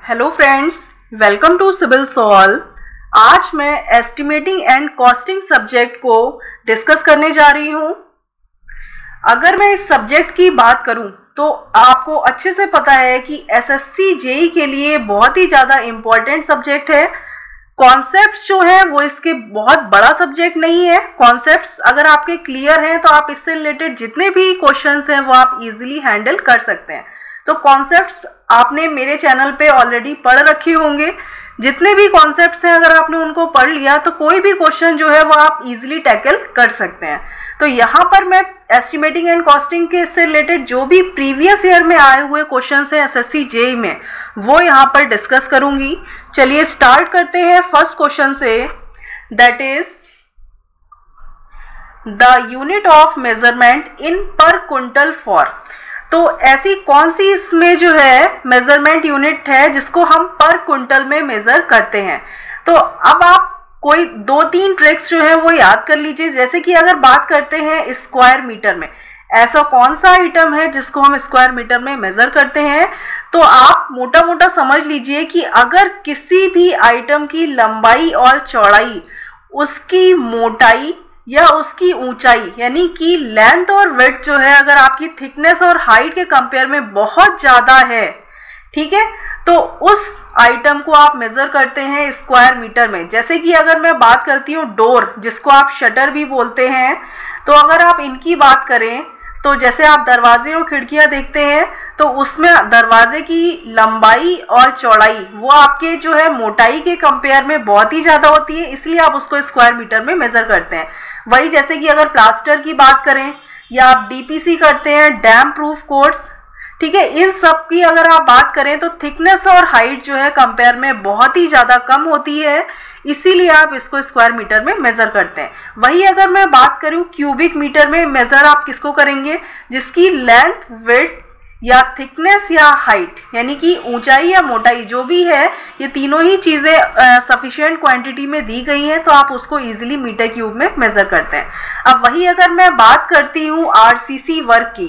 Hello friends, welcome to Civil Solve. आज मैं estimating and costing subject को discuss करने जा रही हूँ। अगर मैं इस सब्जेक्ट की बात करूँ तो आपको अच्छे से पता है कि एसएससी जेई के लिए बहुत ही ज़्यादा इम्पॉर्टेंट सब्जेक्ट है। कॉन्सेप्ट्स जो है वो इसके बहुत बड़ा सब्जेक्ट नहीं है। कॉन्सेप्ट्स अगर आपके क्लियर हैं तो आप इससे रिलेटेड जितने भी क्वेश्चंस हैं वो आप इजीली हैंडल कर सकते हैं। तो कॉन्सेप्ट्स आपने मेरे चैनल पे ऑलरेडी पढ़ रखे होंगे। जितने भी कॉन्सेप्ट्स हैं अगर आपने उनको पढ़ लिया तो कोई भी क्वेश्चन जो है वो आप इजीली टैकल कर सकते हैं। तो यहाँ पर मैं एस्टिमेटिंग एंड कॉस्टिंग के इससे रिलेटेड जो भी प्रीवियस ईयर में आए हुए क्वेश्चंस हैं एसएससी जेई में वो यहाँ पर डिस्कस करूंगी। चलिए स्टार्ट करते हैं फर्स्ट क्वेश्चन से, that is the unit of measurement इन पर क्विंटल फॉर। तो ऐसी कौन सी इसमें जो है मेजरमेंट यूनिट है जिसको हम पर क्विंटल में मेजर करते हैं। तो अब आप कोई दो तीन ट्रिक्स जो है वो याद कर लीजिए। जैसे कि अगर बात करते हैं स्क्वायर मीटर में, ऐसा कौन सा आइटम है जिसको हम स्क्वायर मीटर में मेजर करते हैं। तो आप मोटा मोटा समझ लीजिए कि अगर किसी भी आइटम की लंबाई और चौड़ाई उसकी मोटाई या उसकी ऊंचाई यानी कि लेंथ और विड्थ जो है अगर आपकी थिकनेस और हाइट के कंपेयर में बहुत ज़्यादा है, ठीक है, तो उस आइटम को आप मेजर करते हैं स्क्वायर मीटर में। जैसे कि अगर मैं बात करती हूँ डोर, जिसको आप शटर भी बोलते हैं, तो अगर आप इनकी बात करें तो जैसे आप दरवाजे और खिड़कियां देखते हैं तो उसमें दरवाजे की लंबाई और चौड़ाई वो आपके जो है मोटाई के कंपेयर में बहुत ही ज़्यादा होती है, इसलिए आप उसको स्क्वायर मीटर में मेजर करते हैं। वही जैसे कि अगर प्लास्टर की बात करें या आप डीपीसी करते हैं, डैम प्रूफ कोट्स, ठीक है, इन सब की अगर आप बात करें तो थिकनेस और हाइट जो है कंपेयर में बहुत ही ज़्यादा कम होती है, इसीलिए आप इसको स्क्वायर मीटर में मेजर करते हैं। वही अगर मैं बात करूं क्यूबिक मीटर में मेजर आप किसको करेंगे, जिसकी लेंथ, विड्थ या थिकनेस या हाइट यानी कि ऊंचाई या मोटाई जो भी है, ये तीनों ही चीज़ें सफिशिएंट क्वांटिटी में दी गई हैं तो आप उसको इजीली मीटर क्यूब में मेजर करते हैं। अब वही अगर मैं बात करती हूँ आरसीसी वर्क की,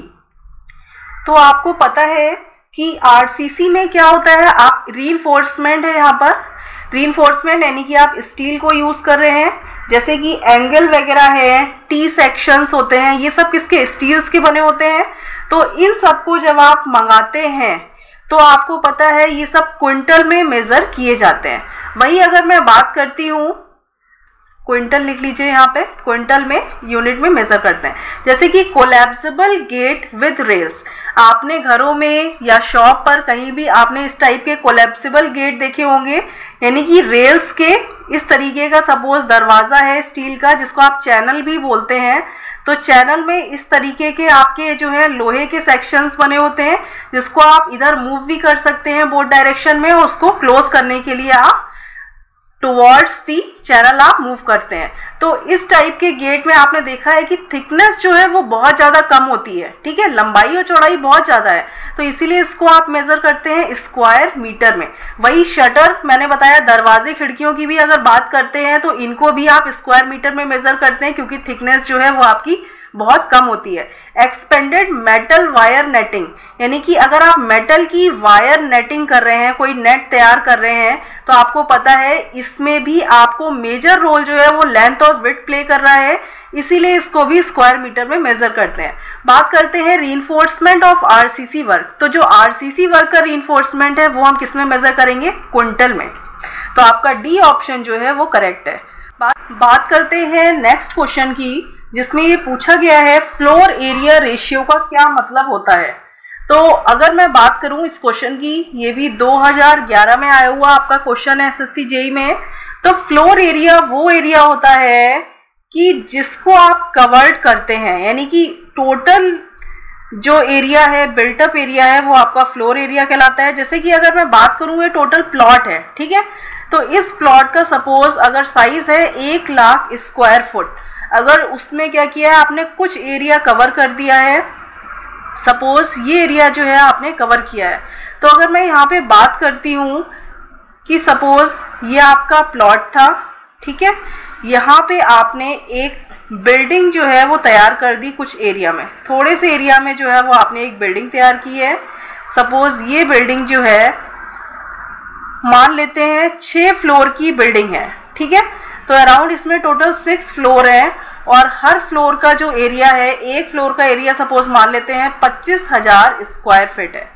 तो आपको पता है कि आरसीसी में क्या होता है, आप रीइंफोर्समेंट है, यहाँ पर रीइंफोर्समेंट यानी कि आप स्टील को यूज़ कर रहे हैं, जैसे कि एंगल वगैरह है, टी सेक्शंस होते हैं, ये सब किसके, स्टील्स के बने होते हैं। तो इन सब को जब आप मंगाते हैं तो आपको पता है ये सब क्विंटल में मेज़र किए जाते हैं। वही अगर मैं बात करती हूँ, क्विंटल लिख लीजिए यहाँ पे, क्विंटल में यूनिट में मेजर करते हैं। जैसे कि कोलैप्सिबल गेट विद रेल्स, आपने घरों में या शॉप पर कहीं भी आपने इस टाइप के कोलैप्सिबल गेट देखे होंगे, यानी कि रेल्स के इस तरीके का सपोज दरवाज़ा है स्टील का, जिसको आप चैनल भी बोलते हैं। तो चैनल में इस तरीके के आपके जो है लोहे के सेक्शंस बने होते हैं, जिसको आप इधर मूव भी कर सकते हैं बोथ डायरेक्शन में, उसको क्लोज करने के लिए आप टुवर्ड्स दी चैनल आप मूव करते हैं। तो इस टाइप के गेट में आपने देखा है कि थिकनेस जो है वो बहुत ज़्यादा कम होती है, ठीक है, लंबाई और चौड़ाई बहुत ज़्यादा है, तो इसीलिए इसको आप मेज़र करते हैं स्क्वायर मीटर में। वही शटर मैंने बताया, दरवाजे खिड़कियों की भी अगर बात करते हैं तो इनको भी आप स्क्वायर मीटर में मेज़र करते हैं क्योंकि थिकनेस जो है वो आपकी बहुत कम होती है। एक्सपेंडेड मेटल वायर नेटिंग, यानी कि अगर आप मेटल की वायर नेटिंग कर रहे हैं, कोई नेट तैयार कर रहे हैं, तो आपको पता है इसमें भी आपको मेजर रोल जो है वो लेंथ और विड्थ प्ले कर रहा है, इसीलिए इसको भी स्क्वायर मीटर में मेजर करते हैं। बात करते हैं रीइंफोर्समेंट ऑफ आरसीसी वर्क, तो जो आरसीसी वर्क का रीइंफोर्समेंट है वो हम किस में मेजर करेंगे, क्विंटल में। तो आपका डी ऑप्शन जो है वो करेक्ट है। बात करते हैं नेक्स्ट क्वेश्चन की, जिसमें ये पूछा गया है फ्लोर एरिया रेशियो का क्या मतलब होता है। तो अगर मैं बात करूं इस क्वेश्चन की, ये भी 2011 में आया हुआ आपका क्वेश्चन है एसएससी जेई में। तो फ्लोर एरिया वो एरिया होता है कि जिसको आप कवर्ड करते हैं, यानी कि टोटल जो एरिया है, बिल्टअप एरिया है, वो आपका फ्लोर एरिया कहलाता है। जैसे कि अगर मैं बात करूं ये टोटल प्लॉट है, ठीक है, तो इस प्लॉट का सपोज अगर साइज है 1 लाख स्क्वायर फुट, अगर उसमें क्या किया है आपने, कुछ एरिया कवर कर दिया है, सपोज ये एरिया जो है आपने कवर किया है, तो अगर मैं यहाँ पे बात करती हूँ कि सपोज ये आपका प्लॉट था, ठीक है, यहाँ पे आपने एक बिल्डिंग जो है वो तैयार कर दी, कुछ एरिया में, थोड़े से एरिया में जो है वो आपने एक बिल्डिंग तैयार की है। सपोज ये बिल्डिंग जो है मान लेते हैं 6 फ्लोर की बिल्डिंग है, ठीक है। तो अराउंड इसमें टोटल 6 फ्लोर है और हर फ्लोर का जो एरिया है, एक फ्लोर का एरिया सपोज मान लेते हैं 25,000 स्क्वायर फीट है।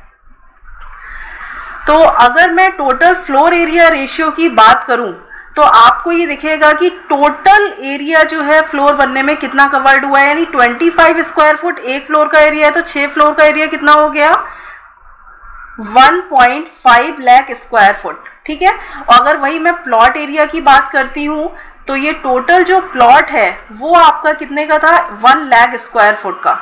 तो अगर मैं टोटल फ्लोर एरिया रेशियो की बात करूं तो आपको ये दिखेगा कि टोटल एरिया जो है फ्लोर बनने में कितना कवर्ड हुआ है, यानी 25 स्क्वायर फुट एक फ्लोर का एरिया है, तो 6 फ्लोर का एरिया कितना हो गया, 1.5 लाख स्क्वायर फुट, ठीक है। और अगर वही मैं प्लॉट एरिया की बात करती हूँ तो ये टोटल जो प्लॉट है वो आपका कितने का था, 1 लाख स्क्वायर फुट का।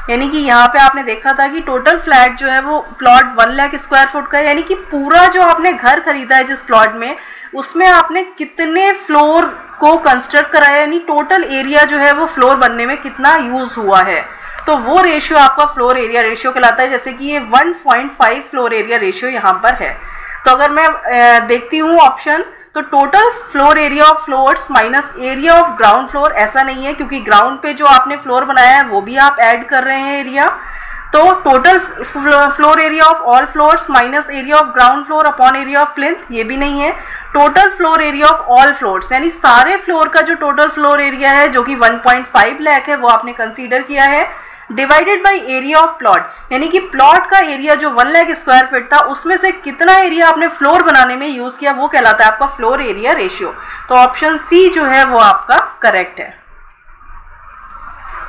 यानी कि यहाँ पे आपने देखा था कि टोटल फ्लैट जो है वो प्लॉट 1 लाख स्क्वायर फुट का है, यानी कि पूरा जो आपने घर खरीदा है जिस प्लॉट में, उसमें आपने कितने फ्लोर को कंस्ट्रक्ट कराया, यानी टोटल एरिया जो है वो फ्लोर बनने में कितना यूज हुआ है, तो वो रेशियो आपका फ्लोर एरिया रेशियो कहलाता है। जैसे कि ये 1.5 फ्लोर एरिया रेशियो यहाँ पर है। तो अगर मैं देखती हूँ ऑप्शन, तो total floor area of floors minus area of ground floor, ऐसा नहीं है क्योंकि ग्राउंड पे जो आपने फ्लोर बनाया है वो भी आप ऐड कर रहे हैं एरिया। तो total floor area of all floors minus area of ground floor upon area of plinth, ये भी नहीं है। Total floor area of all floors, यानी सारे फ्लोर का जो टोटल फ्लोर एरिया है जो कि 1.5 लाख है वो आपने कंसीडर किया है, divided by area of plot, यानी कि प्लॉट का एरिया जो 1 लाख स्क्वायर फीट था उसमें से कितना एरिया आपने फ्लोर बनाने में यूज किया, वो कहलाता है आपका फ्लोर एरिया रेशियो। तो ऑप्शन सी जो है वो आपका करेक्ट है।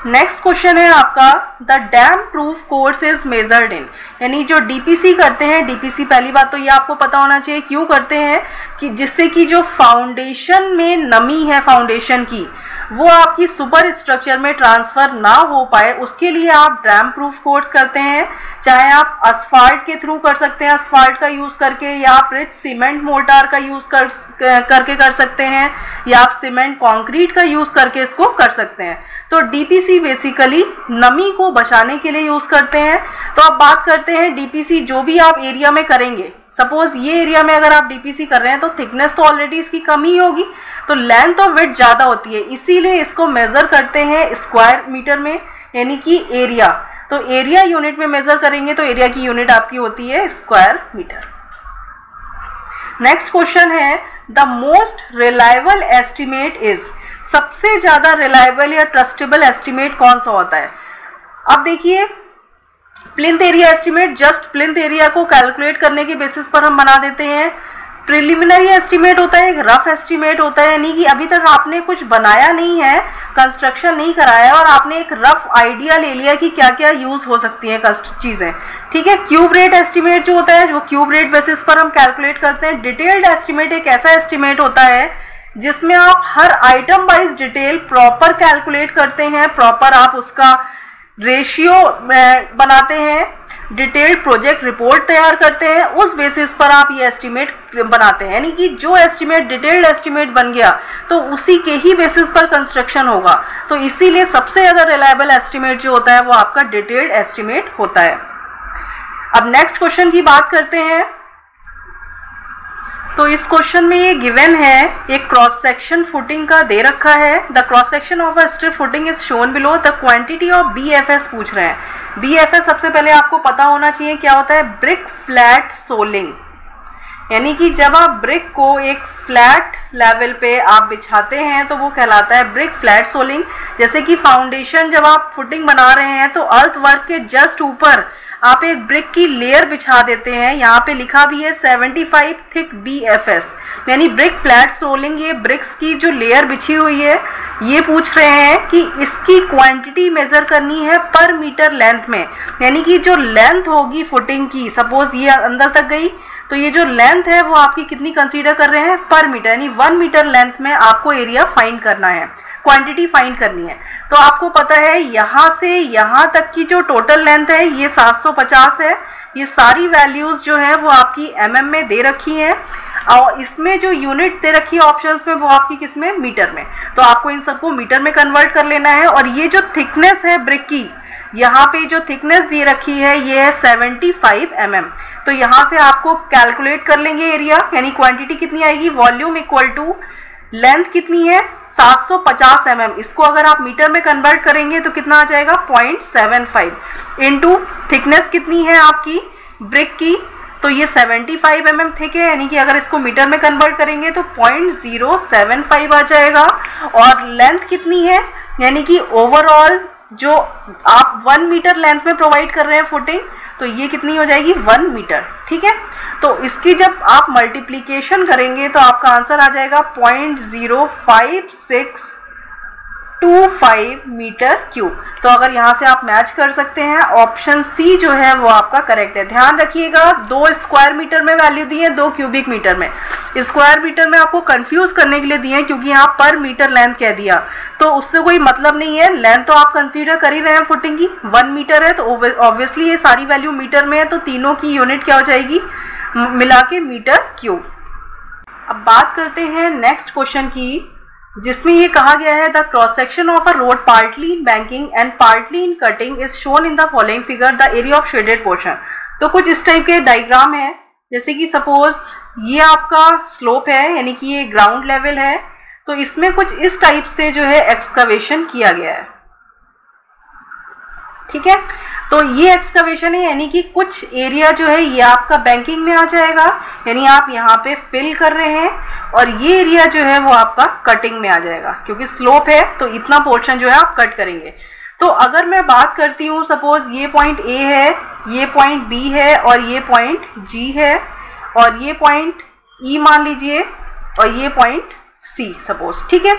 नेक्स्ट क्वेश्चन है आपका, the dam proof course is measured in, यानी जो डीपीसी करते हैं, डीपीसी पहली बात तो ये आपको पता होना चाहिए क्यों करते हैं, कि जिससे कि जो फाउंडेशन में नमी है फाउंडेशन की वो आपकी सुपर स्ट्रक्चर में ट्रांसफर ना हो पाए, उसके लिए आप डैम प्रूफ कोर्स करते हैं। चाहे आप असफाल्ट के थ्रू कर सकते हैं, असफाल्ट का यूज करके, या आप रिच सीमेंट मोर्टार का यूज करके कर सकते हैं, या आप सीमेंट कंक्रीट का यूज करके इसको कर सकते हैं। तो डीपीसी बेसिकली नमी को बचाने के लिए यूज करते हैं। तो अब बात करते हैं डीपीसी जो भी आप एरिया में करेंगे, सपोज ये एरिया में अगर आप डीपीसी कर रहे हैं तो थिकनेस तो ऑलरेडी इसकी कम ही होगी, तो लेंथ और विड्थ ज्यादा होती है, इसीलिए इसको मेजर करते हैं स्क्वायर मीटर में, यानी कि एरिया। तो एरिया यूनिट में मेजर करेंगे तो एरिया की यूनिट आपकी होती है स्क्वायर मीटर। नेक्स्ट क्वेश्चन है, the most reliable estimate is, सबसे ज्यादा रिलायबल या ट्रस्टेबल एस्टिमेट कौन सा होता है। अब देखिए plinth area estimate, just plinth area को कैलकुलेट करने के बेसिस पर हम बना देते हैं। प्रिलिमिनरी एस्टिमेट होता है, एक रफ एस्टिमेट होता है, यानी कि अभी तक आपने कुछ बनाया नहीं है, कंस्ट्रक्शन नहीं कराया और आपने एक रफ आइडिया ले लिया कि क्या क्या यूज हो सकती हैं चीजें, ठीक है। क्यूब रेट एस्टिमेट जो होता है, जो क्यूब रेट बेसिस पर हम कैलकुलेट करते हैं। डिटेल्ड एस्टिमेट एक ऐसा एस्टिमेट होता है जिसमें आप हर item wise detail proper calculate करते हैं, प्रॉपर आप उसका रेशियो बनाते हैं, डिटेल्ड प्रोजेक्ट रिपोर्ट तैयार करते हैं, उस बेसिस पर आप ये एस्टिमेट बनाते हैं। यानी कि जो एस्टिमेट डिटेल्ड एस्टिमेट बन गया तो उसी के ही बेसिस पर कंस्ट्रक्शन होगा, तो इसीलिए सबसे ज़्यादा रिलायबल एस्टिमेट जो होता है वो आपका डिटेल्ड एस्टिमेट होता है। अब नेक्स्ट क्वेश्चन की बात करते हैं। तो इस क्वेश्चन में ये गिवन है, एक क्रॉस सेक्शन फुटिंग का दे रखा है। The cross section of a strip footing is shown below, the quantity of BFS पूछ रहे हैं। बीएफएस सबसे पहले आपको पता होना चाहिए क्या होता है, ब्रिक फ्लैट सोलिंग, यानी कि जब आप ब्रिक को एक फ्लैट लेवल पे आप बिछाते हैं तो वो कहलाता है ब्रिक फ्लैट सोलिंग। जैसे कि फाउंडेशन जब आप फुटिंग बना रहे हैं तो अर्थ वर्क के जस्ट ऊपर आप एक ब्रिक की लेयर बिछा देते हैं, यहाँ पे लिखा भी है 75 थिक बीएफएस, यानी ब्रिक फ्लैट सोलिंग। ये ब्रिक्स की जो लेयर बिछी हुई है ये पूछ रहे हैं कि इसकी क्वांटिटी मेजर करनी है पर मीटर लेंथ में, यानी कि जो लेंथ होगी फुटिंग की, सपोज ये अंदर तक गई तो ये जो लेंथ है वो आपकी कितनी कंसीडर कर रहे हैं, पर मीटर, यानी 1 मीटर लेंथ में आपको एरिया फाइंड करना है, क्वांटिटी फाइंड करनी है। तो आपको पता है यहाँ से यहाँ तक की जो टोटल लेंथ है ये 750 है। ये सारी वैल्यूज जो है वो आपकी mm में दे रखी हैं और इसमें जो यूनिट दे रखी है ऑप्शंस में वो आपकी किस में, मीटर में। तो आपको इन सबको मीटर में कन्वर्ट कर लेना है। और ये जो थिकनेस है ब्रिक की, यहाँ पे जो थिकनेस दे रखी है ये है 75 mm। तो यहाँ से आपको कैलकुलेट कर लेंगे एरिया, यानी क्वांटिटी कितनी आएगी, वॉल्यूम इक्वल टू लेंथ कितनी है 750 mm। इसको अगर आप मीटर में कन्वर्ट करेंगे तो कितना आ जाएगा 0.75 इनटू थिकनेस कितनी है आपकी ब्रिक की, तो ये 75 mm थिक है, यानी कि अगर इसको मीटर में कन्वर्ट करेंगे तो 0.075 आ जाएगा। और लेंथ कितनी है, यानी कि ओवरऑल जो आप 1 मीटर लेंथ में प्रोवाइड कर रहे हैं फुटिंग, तो ये कितनी हो जाएगी 1 मीटर। ठीक है, तो इसकी जब आप मल्टीप्लिकेशन करेंगे तो आपका आंसर आ जाएगा 0.05625 मीटर क्यूब। तो अगर यहाँ से आप मैच कर सकते हैं, ऑप्शन सी जो है वो आपका करेक्ट है। ध्यान रखिएगा 2 स्क्वायर मीटर में वैल्यू दी है, 2 क्यूबिक मीटर में। स्क्वायर मीटर में आपको कंफ्यूज करने के लिए दिए हैं क्योंकि यहाँ पर मीटर लेंथ कह दिया, तो उससे कोई मतलब नहीं है। लेंथ तो आप कंसीडर कर ही रहे हैं फुटिंग की, 1 मीटर है तो ऑब्वियसली ये सारी वैल्यू मीटर में है, तो तीनों की यूनिट क्या हो जाएगी मिला के मीटर क्यूब। अब बात करते हैं नेक्स्ट क्वेश्चन की, जिसमें ये कहा गया है the cross section of a road partly in banking and partly in cutting is shown in the following figure, the area of shaded portion. तो कुछ इस टाइप के डायग्राम है, जैसे कि सपोज ये आपका स्लोप है, यानी कि ये ग्राउंड लेवल है, तो इसमें कुछ इस टाइप से जो है एक्सकवेशन किया गया है। ठीक है, तो ये एक्सकवेशन है, यानी कि कुछ एरिया जो है ये आपका बैंकिंग में आ जाएगा, यानी आप यहाँ पे फिल कर रहे हैं, और ये एरिया जो है वो आपका कटिंग में आ जाएगा, क्योंकि स्लोप है तो इतना पोर्शन जो है आप कट करेंगे। तो अगर मैं बात करती हूँ, सपोज ये पॉइंट ए है, ये पॉइंट बी है, और ये पॉइंट जी है, और ये पॉइंट ई मान लीजिए, और ये पॉइंट सी सपोज। ठीक है,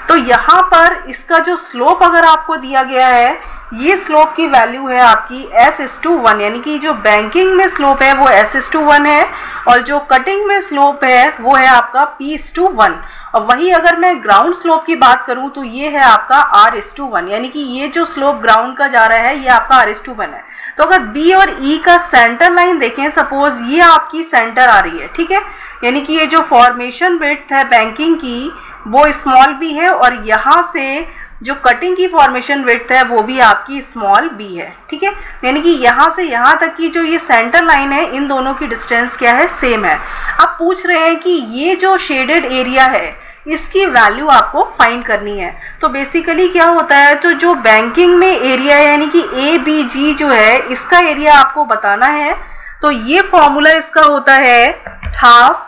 तो यहाँ पर इसका जो स्लोप अगर आपको दिया गया है, ये स्लोप की वैल्यू है आपकी S/1, यानी कि जो बैंकिंग में स्लोप है वो S/1 है, और जो कटिंग में स्लोप है वो है आपका P/1। और वही अगर मैं ग्राउंड स्लोप की बात करूं तो ये है आपका R/1, यानी कि ये जो स्लोप ग्राउंड का जा रहा है ये आपका R/1 है। तो अगर B और E का सेंटर लाइन देखें, सपोज ये आपकी सेंटर आ रही है। ठीक है, यानी कि ये जो फॉर्मेशन विड्थ है बैंकिंग की वो स्मॉल b है, और यहाँ से जो कटिंग की फॉर्मेशन विड्थ है वो भी आपकी स्मॉल b है। ठीक है, यानी कि यहाँ से यहाँ तक की जो ये सेंटर लाइन है, इन दोनों की डिस्टेंस क्या है, सेम है। अब पूछ रहे हैं कि ये जो शेडेड एरिया है इसकी वैल्यू आपको फाइंड करनी है। तो बेसिकली क्या होता है, तो जो बैंकिंग में एरिया है, यानी कि ABG जो है, इसका एरिया आपको बताना है। तो ये फॉर्मूला इसका होता है हाफ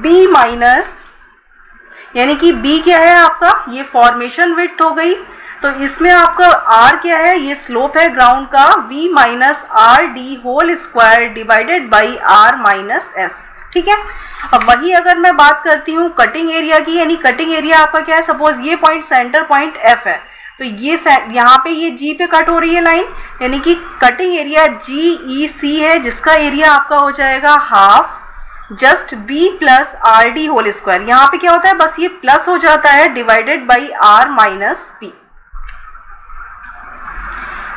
B माइनस, यानी कि B क्या है आपका, ये फॉर्मेशन विड्थ हो गई, तो इसमें आपका R क्या है, ये स्लोप है ग्राउंड का, V minus RD whole square divided by R minus S। ठीक है, अब वही अगर मैं बात करती हूँ कटिंग एरिया की, यानी कटिंग एरिया आपका क्या है, सपोज ये पॉइंट सेंटर पॉइंट F है, तो ये यहाँ पे ये G पे कट हो रही है लाइन, यानी कि कटिंग एरिया GEC है, जिसका एरिया आपका हो जाएगा half just B plus RD whole square. यहाँ पे क्या होता है, बस ये प्लस हो जाता है divided by R minus P।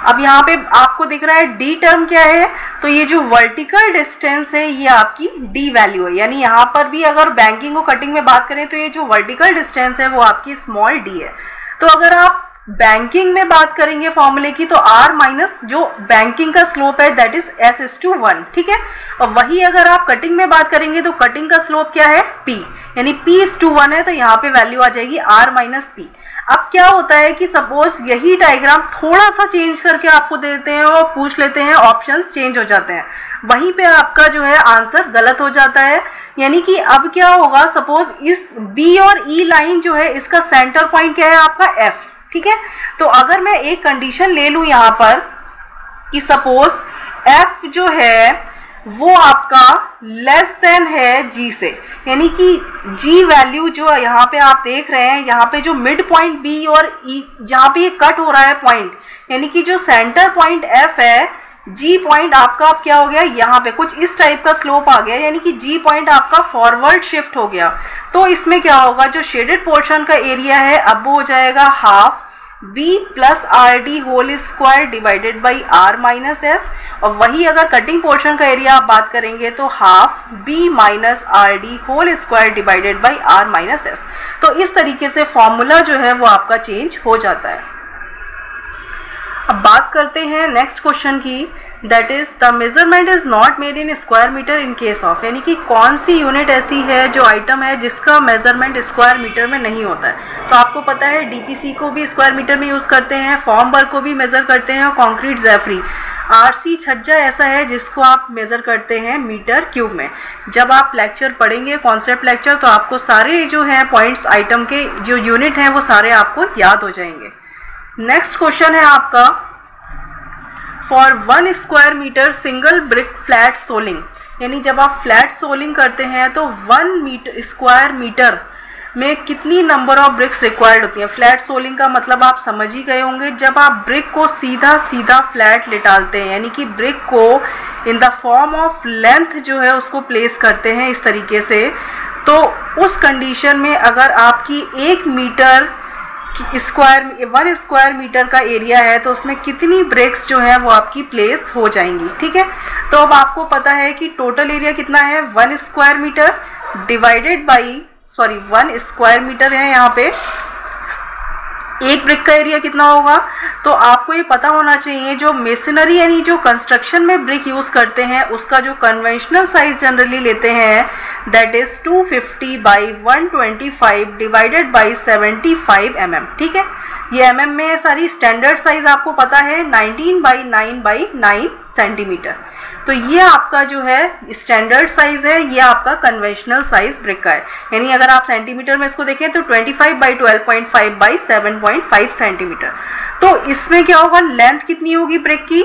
अब यहाँ पे आपको दिख रहा है D टर्म क्या है, तो ये जो वर्टिकल डिस्टेंस है ये आपकी D वैल्यू है, यानी यहाँ पर भी अगर बैंकिंग और कटिंग में बात करें तो ये जो वर्टिकल डिस्टेंस है वो आपकी स्मॉल d है। तो अगर आप बैंकिंग में बात करेंगे फॉर्मूले की, तो R माइनस जो बैंकिंग का स्लोप है दैट इज S/1। ठीक है, और वही अगर आप कटिंग में बात करेंगे तो कटिंग का स्लोप क्या है, P, यानी P/1 है, तो यहाँ पे वैल्यू आ जाएगी R माइनस P। अब क्या होता है कि सपोज यही डायग्राम थोड़ा सा चेंज करके आपको दे देते हैं और पूछ लेते हैं, ऑप्शंस चेंज हो जाते हैं, वहीं पे आपका जो है आंसर गलत हो जाता है। यानी कि अब क्या होगा, सपोज इस B और E लाइन जो है इसका सेंटर पॉइंट क्या है आपका F। ठीक है, तो अगर मैं एक कंडीशन ले लूं यहाँ पर कि सपोज F जो है वो आपका लेस देन है G से, यानी कि G वैल्यू जो यहाँ पे आप देख रहे हैं, यहाँ पे जो मिड पॉइंट B और E जहाँ पे ये कट हो रहा है पॉइंट, यानी कि जो सेंटर पॉइंट F है, G पॉइंट आपका अब क्या हो गया, यहाँ पे कुछ इस टाइप का स्लोप आ गया, यानी कि G पॉइंट आपका फॉरवर्ड शिफ्ट हो गया। तो इसमें क्या होगा, जो शेडेड पोर्शन का एरिया है अब वो हो जाएगा half B plus RD whole square divided by R minus S, और वही अगर कटिंग पोर्शन का एरिया आप बात करेंगे तो half B minus RD whole square divided by R minus S। तो इस तरीके से फॉर्मूला जो है वो आपका चेंज हो जाता है। अब बात करते हैं नेक्स्ट क्वेश्चन की, that is the measurement is not made in square metre in case of, यानी कि कौन सी यूनिट ऐसी है जो आइटम है जिसका मेजरमेंट स्क्वायर मीटर में नहीं होता है। तो आपको पता है डीपीसी को भी स्क्वायर मीटर में यूज़ करते हैं, फॉर्म वर्क को भी मेज़र करते हैं, और कॉन्क्रीट जेफरी आरसी छज्जा ऐसा है जिसको आप मेज़र करते हैं मीटर क्यूब में। जब आप लेक्चर पढ़ेंगे कॉन्सेप्ट लेक्चर, तो आपको सारे जो हैं पॉइंट्स आइटम के जो यूनिट हैं वो सारे आपको याद हो जाएंगे। नेक्स्ट क्वेश्चन है आपका, for 1 square metre single brick flat soling, यानी जब आप फ्लैट सोलिंग करते हैं तो 1 स्क्वायर मीटर में कितनी नंबर ऑफ ब्रिक्स रिक्वायर्ड होती हैं। फ्लैट सोलिंग का मतलब आप समझ ही गए होंगे, जब आप ब्रिक को सीधा सीधा फ्लैट लेटालते हैं, यानी कि ब्रिक को in the form of length जो है उसको प्लेस करते हैं इस तरीके से, तो उस कंडीशन में अगर आपकी 1 मीटर 1 स्क्वायर मीटर का एरिया है तो उसमें कितनी ब्रिक्स जो है वो आपकी प्लेस हो जाएंगी। ठीक है, तो अब आपको पता है कि टोटल एरिया कितना है 1 square metre divided by 1 square metre है, यहाँ पे 1 ब्रिक का एरिया कितना होगा। तो आपको ये पता होना चाहिए जो मेसनरी यानी जो कंस्ट्रक्शन में ब्रिक यूज़ करते हैं उसका जो कन्वेंशनल साइज जनरली लेते हैं that is 250 by 125 divided by 75 mm। ठीक है, ये mm में है सारी। स्टैंडर्ड साइज आपको पता है 19 बाई 9 बाई 9 सेंटीमीटर। तो ये आपका जो है स्टैंडर्ड साइज है, ये आपका कन्वेंशनल साइज ब्रिक का है। यानी अगर आप सेंटीमीटर में इसको देखें तो 25 बाई 12.5 बाई 7.5 सेंटीमीटर। तो इसमें क्या होगा, लेंथ कितनी होगी ब्रिक की,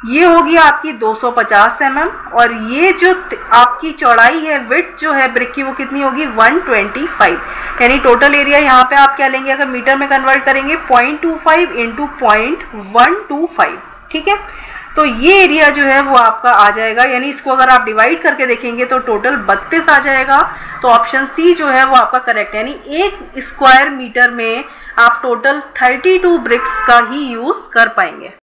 ये होगी आपकी 250 mm, और ये जो आपकी चौड़ाई है विड्थ जो है ब्रिक की वो कितनी होगी 125। यानी टोटल एरिया यहाँ पे आप क्या लेंगे, अगर मीटर में कन्वर्ट करेंगे 0.25 इंटू 0.125। ठीक है, तो ये एरिया जो है वो आपका आ जाएगा, यानी इसको अगर आप डिवाइड करके देखेंगे तो टोटल 32 आ जाएगा। तो ऑप्शन सी जो है वो आपका करेक्ट है, यानी 1 स्क्वायर मीटर में आप टोटल 32 ब्रिक्स का ही यूज़ कर पाएंगे।